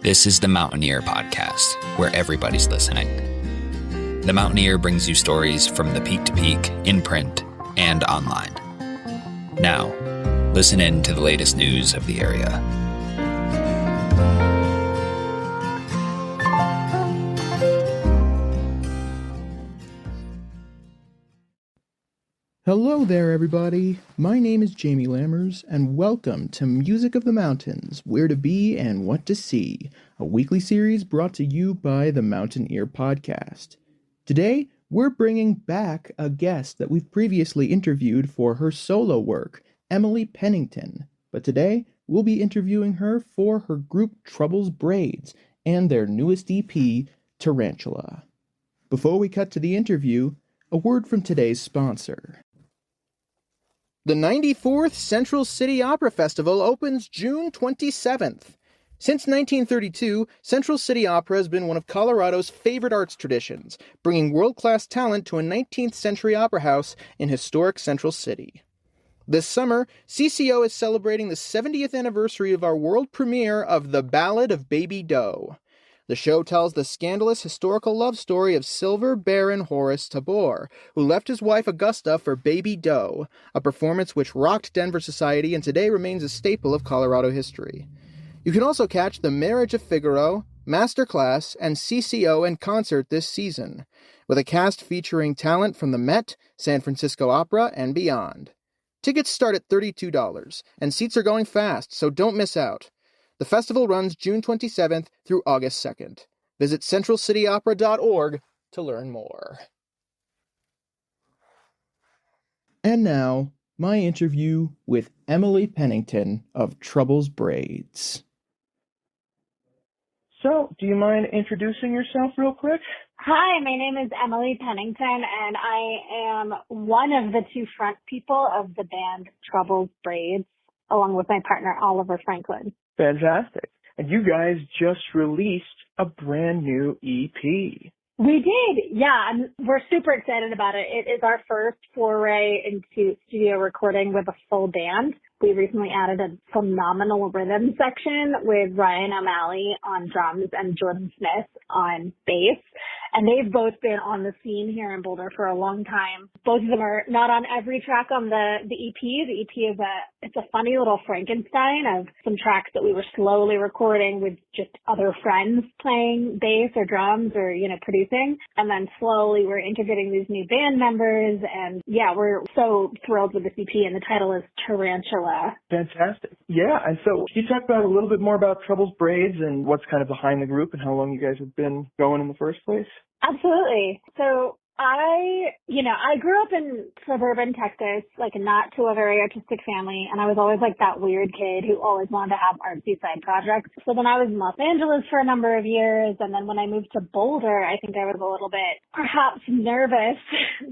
This is the Mountaineer Podcast, where everybody's listening. The Mountaineer brings you stories from the peak to peak, in print, and online. Now, listen in to the latest news of the area. Hello there, everybody. My name is Jamie Lammers, and welcome to Music of the Mountains, Where to Be and What to See, a weekly series brought to you by the Mountaineer Podcast. Today, we're bringing back a guest that we've previously interviewed for her solo work, Emily Pennington. But today, we'll be interviewing her for her group Braids and their newest EP, Tarantula. Before we cut to the interview, a word from today's sponsor. The 94th Central City Opera Festival opens June 27th. Since 1932, Central City Opera has been one of Colorado's favorite arts traditions, bringing world-class talent to a 19th century opera house in historic Central City. This summer, CCO is celebrating the 70th anniversary of our world premiere of The Ballad of Baby Doe. The show tells the scandalous historical love story of Silver Baron Horace Tabor, who left his wife Augusta for Baby Doe, a performance which rocked Denver society and today remains a staple of Colorado history. You can also catch The Marriage of Figaro, Masterclass, and CCO in concert this season, with a cast featuring talent from the Met, San Francisco Opera, and beyond. Tickets start at $32, and seats are going fast, so don't miss out. The festival runs June 27th through August 2nd. Visit centralcityopera.org to learn more. And now, my interview with Emily Pennington of Braids. So, do you mind introducing yourself real quick? Hi, my name is Emily Pennington, and I am one of the two front people of the band Braids, along with my partner Oliver Franklin. Fantastic. And you guys just released a brand new EP. We did, yeah, and we're super excited about it. It is our first foray into studio recording with a full band. We recently added a phenomenal rhythm section with Ryan O'Malley on drums and Jordan Smith on bass. And they've both been on the scene here in Boulder for a long time. Both of them are not on every track on the EP. The EP is it's a funny little Frankenstein of some tracks that we were slowly recording with just other friends playing bass or drums or, producing. And then slowly we're integrating these new band members. And yeah, we're so thrilled with this EP, and the title is Tarantula. Fantastic. Yeah, and so can you talk about a little bit more about Braids and what's kind of behind the group and how long you guys have been going in the first place? Absolutely. So I grew up in suburban Texas, not to a very artistic family, and I was always that weird kid who always wanted to have artsy side projects. So then I was in Los Angeles for a number of years, and then when I moved to Boulder, I think I was a little bit perhaps nervous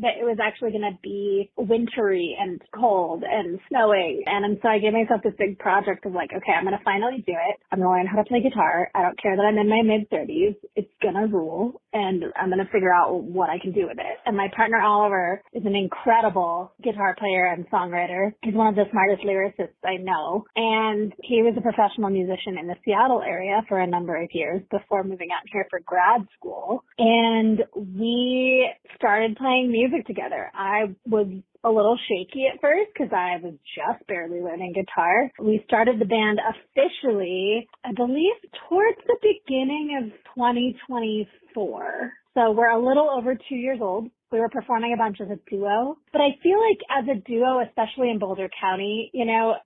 that it was actually going to be wintry and cold and snowing. And so I gave myself this big project of okay, I'm going to finally do it. I'm going to learn how to play guitar. I don't care that I'm in my mid-30s. It's going to rule, and I'm going to figure out what I can do with it. And my partner Oliver is an incredible guitar player and songwriter. He's one of the smartest lyricists I know. And he was a professional musician in the Seattle area for a number of years before moving out here for grad school. And we started playing music together. I was a little shaky at first because I was just barely learning guitar. We started the band officially, I believe, towards the beginning of 2024. So we're a little over 2 years old. We were performing a bunch as a duo. But I feel as a duo, especially in Boulder County,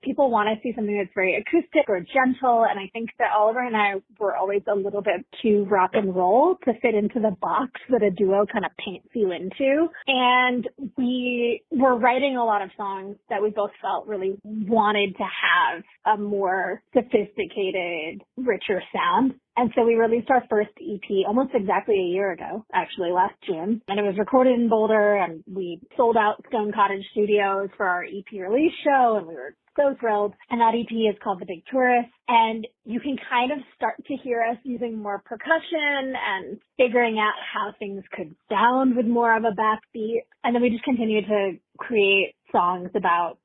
people want to see something that's very acoustic or gentle. And I think that Oliver and I were always a little bit too rock and roll to fit into the box that a duo kind of paints you into. And we were writing a lot of songs that we both felt really wanted to have a more sophisticated, richer sound. And so we released our first EP almost exactly a year ago, actually last June. And it was recorded in Boulder, and we sold out Stone Cottage Studios for our EP release show, and we were so thrilled. And that EP is called The Big Tourist. And you can kind of start to hear us using more percussion and figuring out how things could sound with more of a backbeat. And then we just continue to create songs about,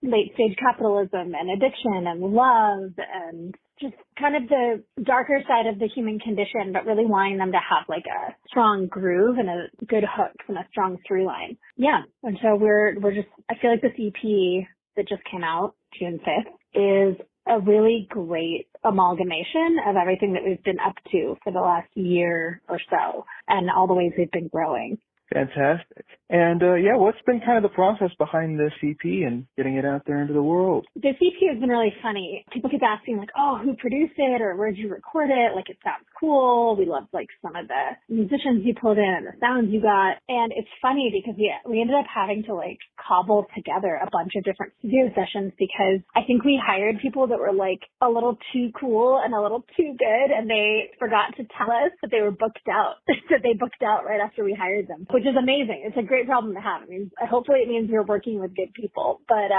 late stage capitalism and addiction and love and just kind of the darker side of the human condition, but really wanting them to have like a strong groove and a good hook and a strong through line. Yeah. And so we're just, I feel like this EP that just came out June 5th is a really great amalgamation of everything that we've been up to for the last year or so and all the ways we've been growing. Fantastic. And what's been kind of the process behind this EP and getting it out there into the world? This EP has been really funny. People keep asking like, oh, who produced it or where'd you record it? Like, it sounds cool. We loved like some of the musicians you pulled in and the sounds you got. And it's funny because we ended up having to like cobble together a bunch of different studio sessions because I think we hired people that were like a little too cool and a little too good, and they forgot to tell us that they were booked out, that they booked out right after we hired them, which is amazing. It's a great problem to have. I mean, hopefully it means we're working with good people. But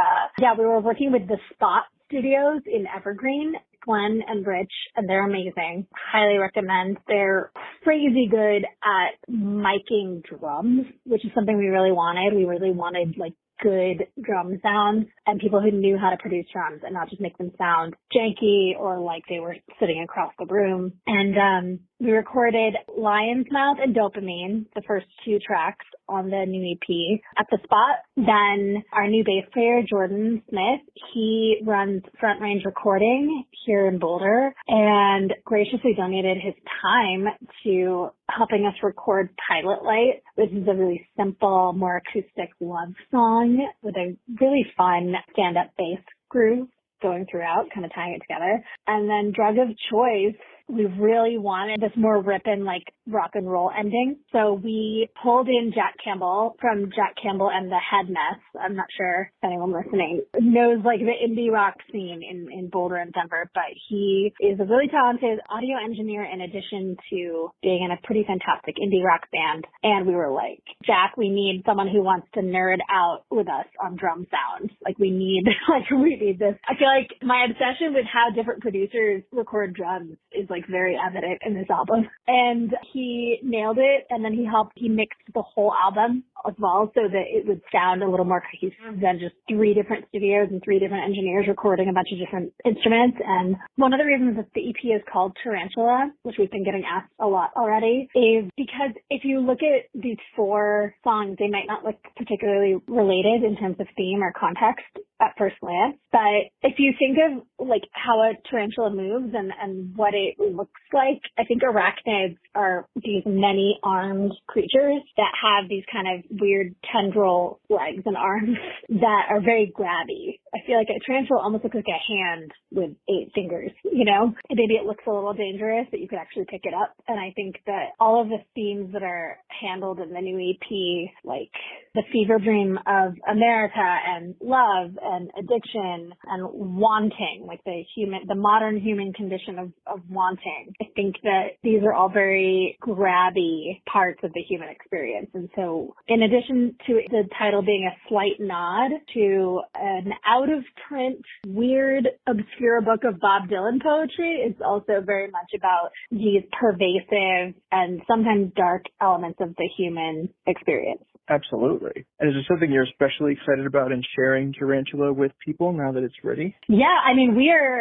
we were working with the Spot Studios in Evergreen, Glenn and Rich, and they're amazing. Highly recommend. They're crazy good at miking drums, which is something we really wanted. We really wanted like good drum sounds and people who knew how to produce drums and not just make them sound janky or like they were sitting across the room. And we recorded Lion's Mouth and Dopamine, the first 2 tracks on the new EP at the Spot. Then our new bass player, Jordan Smith, he runs Front Range Recording here in Boulder and graciously donated his time to helping us record Pilot Light, which is a really simple, more acoustic love song with a really fun stand-up bass groove going throughout, kind of tying it together. And then Drug of Choice, we really wanted this more rippin' like rock and roll ending. So we pulled in Jack Campbell from Jack Campbell and the Head Mess. I'm not sure if anyone listening knows like the indie rock scene in Boulder and Denver, but he is a really talented audio engineer in addition to being in a pretty fantastic indie rock band. And we were like, Jack, we need someone who wants to nerd out with us on drum sounds. Like we need this. I feel like my obsession with how different producers record drums is like very evident in this album. And he nailed it, and then he mixed the whole album as well so that it would sound a little more cohesive than just 3 different studios and 3 different engineers recording a bunch of different instruments. And one of the reasons that the EP is called Tarantula, which we've been getting asked a lot already, is because if you look at these 4 songs, they might not look particularly related in terms of theme or context at first glance. But if you think of like how a tarantula moves and what it looks like, I think arachnids are these many-armed creatures that have these kind of weird tendril legs and arms that are very grabby. I feel like a tarantula almost looks like a hand with 8 fingers, you know? And maybe it looks a little dangerous, but you could actually pick it up. And I think that all of the themes that are handled in the new EP, like the fever dream of America and love and addiction and wanting, like the modern human condition of wanting. I think that these are all very grabby parts of the human experience. And so in addition to the title being a slight nod to an out-of-print, weird, obscure book of Bob Dylan poetry, it's also very much about these pervasive and sometimes dark elements of the human experience. Absolutely. And is there something you're especially excited about in sharing Tarantula with people now that it's ready? Yeah, I mean,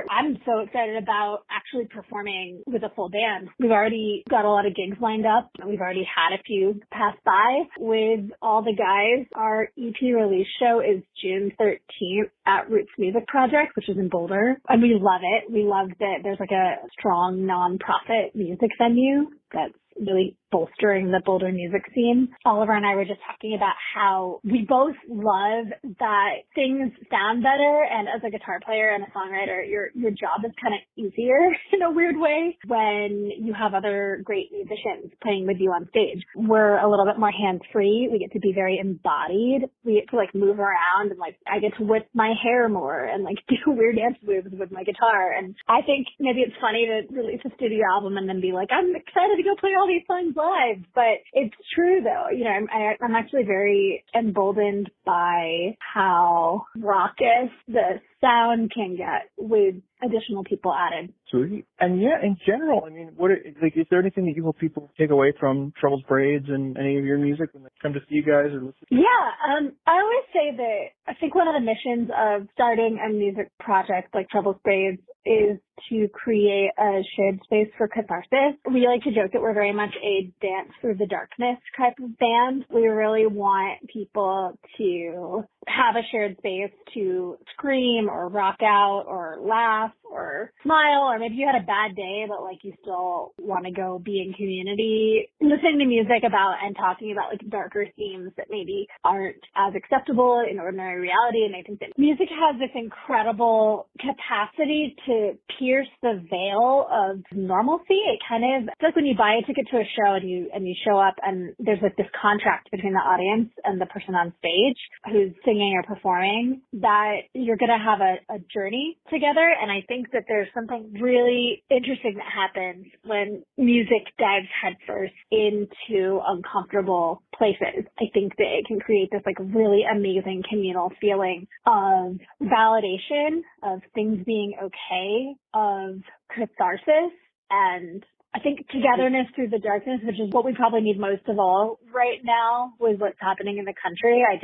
I'm so excited about actually performing with a full band. We've already got a lot of gigs lined up. We've already had a few pass by with all the guys. Our EP release show is June 13th at Roots Music Project, which is in Boulder. And we love it. We love that there's like a strong nonprofit music venue that's really bolstering the Boulder music scene. Oliver and I were just talking about how we both love that things sound better, and as a guitar player and a songwriter, your job is kind of easier in a weird way when you have other great musicians playing with you on stage. We're a little bit more hands-free. We get to be very embodied. We get to like move around and like I get to whip my hair more and like do weird dance moves with my guitar. And I think maybe it's funny to release a studio album and then be like, I'm excited to go play all these songs live, but it's true though. You know, I'm actually very emboldened by how raucous the sound can get with additional people added. Sweet. And yeah, in general, I mean, is there anything that you hope people take away from Troubles Braids and any of your music when they come to see you guys or listen? Yeah, I always say that I think one of the missions of starting a music project like Troubles Braids is to create a shared space for catharsis. We like to joke that we're very much a dance through the darkness type of band. We really want people to have a shared space to scream or rock out or laugh or smile, or maybe you had a bad day, but like you still want to go be in community, listening to music about and talking about like darker themes that maybe aren't as acceptable in ordinary reality. And I think that music has this incredible capacity to pierce the veil of normalcy. It kind of, it's like when you buy a ticket to a show and you show up and there's like this contract between the audience and the person on stage who's singing or performing, that you're going to have a journey together. And I think that there's something really interesting that happens when music dives headfirst into uncomfortable places. I think that it can create this like really amazing communal feeling of validation, of things being okay, of catharsis, and I think togetherness through the darkness, which is what we probably need most of all right now with what's happening in the country. I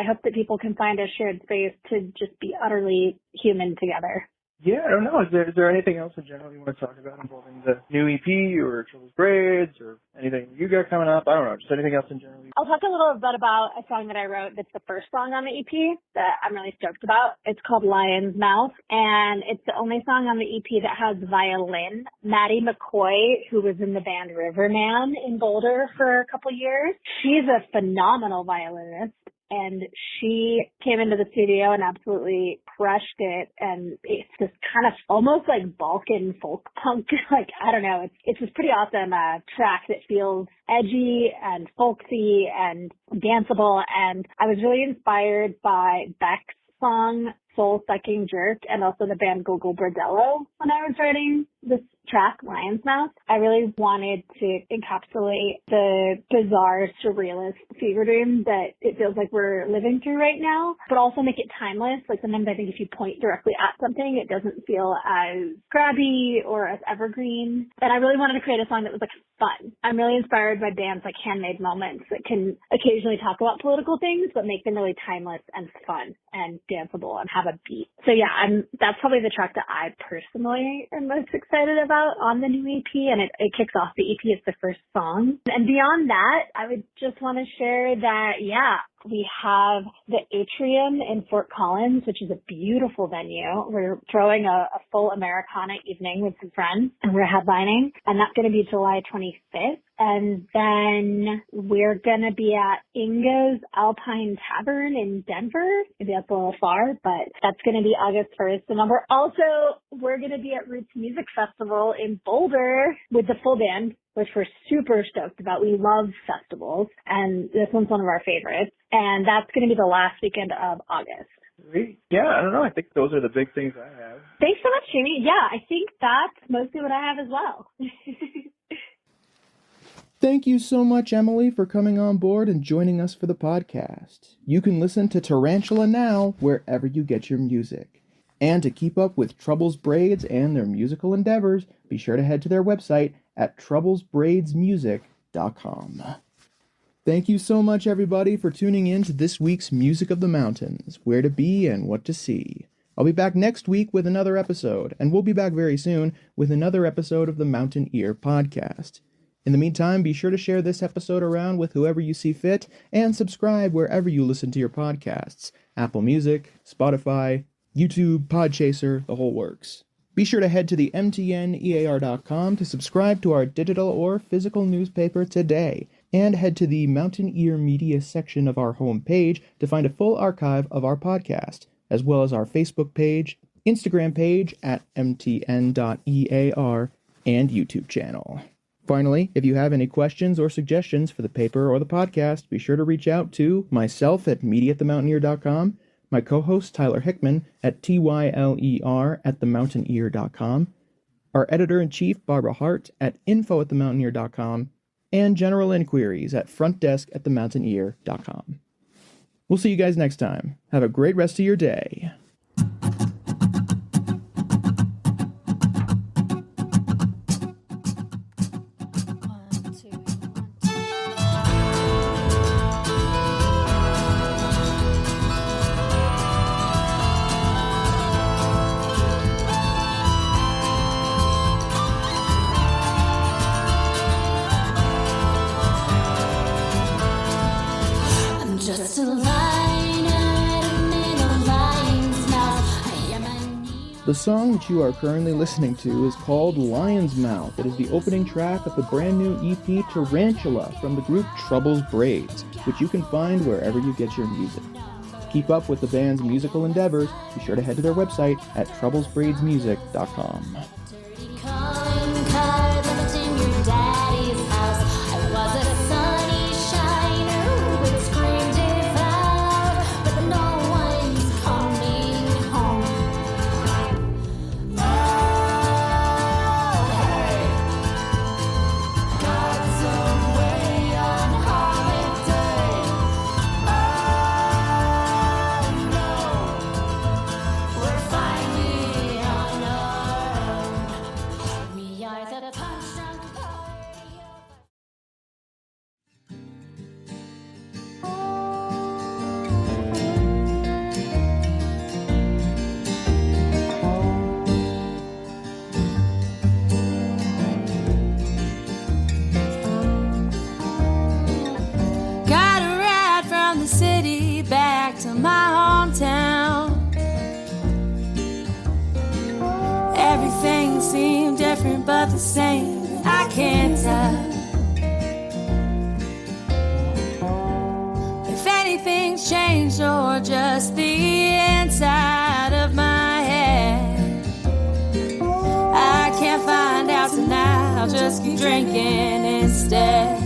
hope that people can find a shared space to just be utterly human together. Yeah, I don't know. Is there anything else in general you want to talk about involving the new EP or Troubles Braids or anything you got coming up? I don't know. Just anything else in general? I'll talk a little bit about a song that I wrote that's the first song on the EP that I'm really stoked about. It's called Lion's Mouth, and it's the only song on the EP that has violin. Maddie McCoy, who was in the band Riverman in Boulder for a couple years, she's a phenomenal violinist. And she came into the studio and absolutely crushed it. And it's this kind of almost like Balkan folk punk. Like, I don't know. It's this pretty awesome track that feels edgy and folksy and danceable. And I was really inspired by Beck's song Soul Sucking Jerk and also the band Gogol Bordello when I was writing this track, Lion's Mouth. I really wanted to encapsulate the bizarre, surrealist fever dream that it feels like we're living through right now, but also make it timeless. Like sometimes I think if you point directly at something, it doesn't feel as grabby or as evergreen. And I really wanted to create a song that was like fun. I'm really inspired by bands like Handmade Moments that can occasionally talk about political things, but make them really timeless and fun and danceable and have a beat. So yeah, that's probably the track that I personally am most excited about on the new EP, and it kicks off the EP. It's the first song. And beyond that, I would just want to share that, we have the Atrium in Fort Collins, which is a beautiful venue. We're throwing a full Americana evening with some friends, and we're headlining, and that's going to be July 25th. And then we're going to be at Ingo's Alpine Tavern in Denver. Maybe that's a little far, but that's going to be August 1st. And then we're going to be at Roots Music Festival in Boulder with the full band, which we're super stoked about. We love festivals, and this one's one of our favorites. And that's going to be the last weekend of August. Great. Yeah, I don't know. I think those are the big things I have. Thanks so much, Jamie. Yeah, I think that's mostly what I have as well. Thank you so much, Emily, for coming on board and joining us for the podcast. You can listen to Tarantula now wherever you get your music. And to keep up with Troubles Braids and their musical endeavors, be sure to head to their website at troublesbraidsmusic.com. Thank you so much, everybody, for tuning in to this week's Music of the Mountains, where to be and what to see. I'll be back next week with another episode, and we'll be back very soon with another episode of the Mountain Ear podcast. In the meantime, be sure to share this episode around with whoever you see fit, and subscribe wherever you listen to your podcasts. Apple Music, Spotify, YouTube, Podchaser, the whole works. Be sure to head to the mtnear.com to subscribe to our digital or physical newspaper today, and head to the Mountain Ear Media section of our homepage to find a full archive of our podcast, as well as our Facebook page, Instagram page at mtn.ear, and YouTube channel. Finally, if you have any questions or suggestions for the paper or the podcast, be sure to reach out to myself at media@themountaineer.com, my co-host Tyler Hickman at tyler@themountaineer.com, our editor-in-chief Barbara Hardt at info@themountaineer.com, and general inquiries at frontdesk@themountaineer.com. We'll see you guys next time. Have a great rest of your day. The song that you are currently listening to is called Lion's Mouth. It is the opening track of the brand new EP Tarantula from the group Trouble's Braids, which you can find wherever you get your music. To keep up with the band's musical endeavors, be sure to head to their website at troublesbraidsmusic.com. Back to my hometown. Everything seemed different but the same. I can't tell if anything's changed or just the inside of my head. I can't find out tonight. I'll just keep drinking instead.